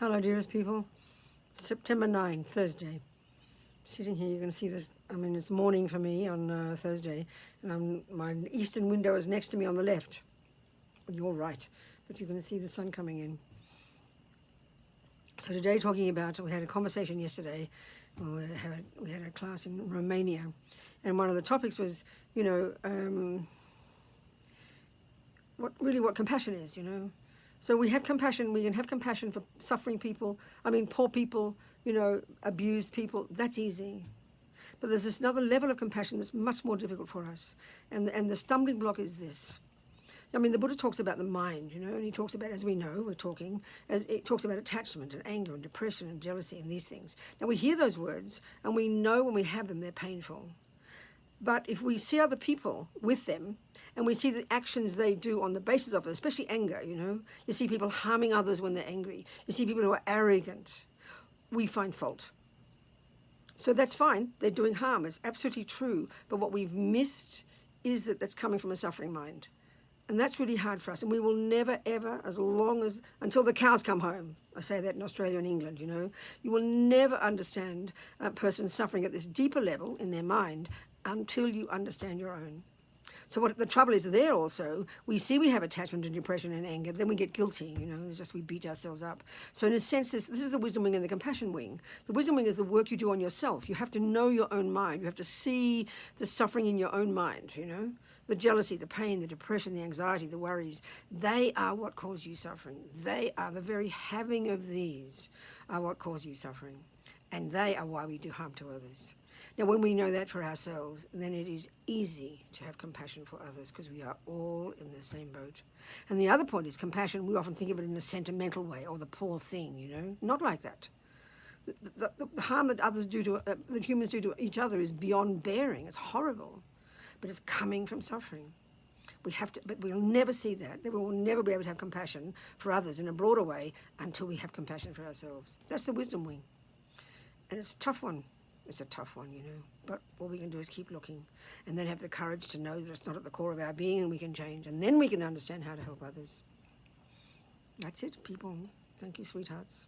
Hello, dearest people. September 9, Thursday. Sitting here, you can see this. I mean, it's morning for me on Thursday, and my eastern window is next to me on the left. You're right, but you can see the sun coming in. So today, talking about, we had a conversation yesterday. We had a class in Romania, and one of the topics was, what compassion is, So we have compassion. We can have compassion for suffering people. I mean, poor people, abused people. That's easy. But there's this another level of compassion that's much more difficult for us. And the stumbling block is this. I mean, the Buddha talks about the mind, and he talks about, as we know, it talks about attachment and anger and depression and jealousy and these things. Now, we hear those words, and we know when we have them, they're painful. But if we see other people with them, and we see the actions they do on the basis of it, especially anger, you see people harming others when they're angry. You see people who are arrogant. We find fault. So that's fine. They're doing harm. It's absolutely true. But what we've missed is that that's coming from a suffering mind. And that's really hard for us. And we will never, ever, until the cows come home. I say that in Australia and England, You will never understand a person suffering at this deeper level in their mind until you understand your own. So what the trouble is there also, we see we have attachment and depression and anger, then we get guilty, it's just we beat ourselves up. So in a sense, this is the wisdom wing and the compassion wing. The wisdom wing is the work you do on yourself. You have to know your own mind. You have to see the suffering in your own mind, The jealousy, the pain, the depression, the anxiety, the worries, they are what cause you suffering. They are the very having of these are what cause you suffering. And they are why we do harm to others. Now, when we know that for ourselves, then it is easy to have compassion for others because we are all in the same boat. And the other point is compassion. We often think of it in a sentimental way, or the poor thing, Not like that. The harm that others do that humans do to each other is beyond bearing. It's horrible, but it's coming from suffering. But we'll never see that. We will never be able to have compassion for others in a broader way until we have compassion for ourselves. That's the wisdom wing, and it's a tough one. It's a tough one, but all we can do is keep looking and then have the courage to know that it's not at the core of our being and we can change. And then we can understand how to help others. That's it, people. Thank you, sweethearts.